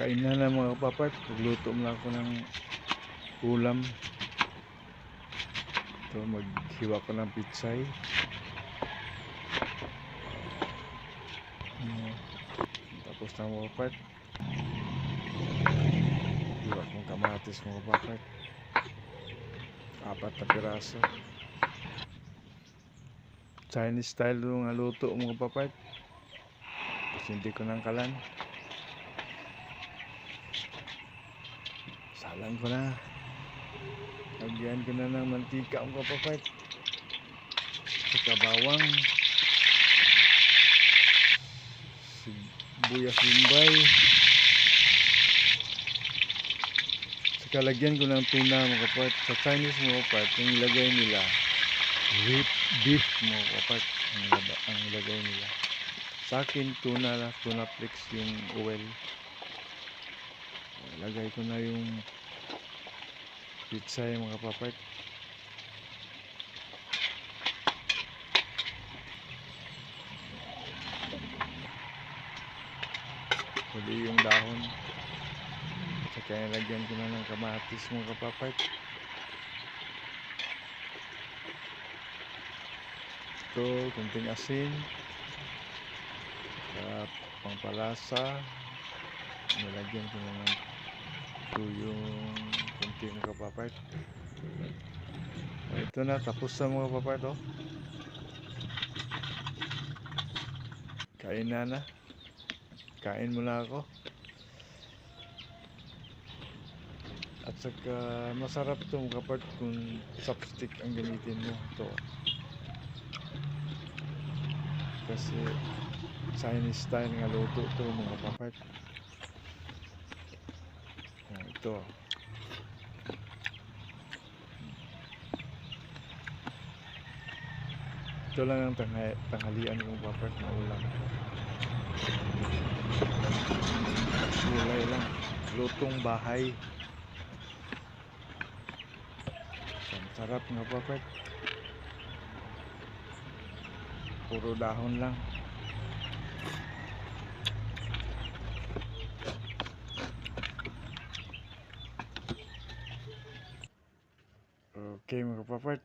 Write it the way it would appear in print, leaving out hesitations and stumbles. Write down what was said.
Kainan na mga kapapart, nagluto na ako ng ulam. Ito, maghiwa ko ng pitsay. Tapos na mga kapapart, hiwa kong kamatis mga kapapart, 4 na piraso. Chinese style yung luto mga kapapart. Tapos hindi ko ng kalan. Salang ko na. Lagyan ko na ng mantika mga kapapart, saka bawang, sibuyas bombay, saka lagyan ko ng tuna mga kapapart. Sa Chinese mga kapapart, yung ilagay nila beef mga kapapart, ang ilagay nila. Sa akin tuna flakes yung oil. Lagay ko na yung pitsay mga kapapart. Huli yung dahon. Saka lagyan ko na ng kamatis mga kapapart. Ito, kunting asin. Pampalasa. Nilagyan ko na ng tuyong kunti mga kapapart. Ito na, tapos na mga kapapart. Oh. Kain na. Kain muna ako. At saka masarap to mga kapapart kung chopstick ang gamitin mo. Ito. Kasi Chinese style nga luto to mga kapapart. Ito. Ito lang ang tanghalian kong kapapart na ulam. Gulay lang. Lutong bahay. Sarap nga kapapart. Puro dahon lang. Okay mga kapapart.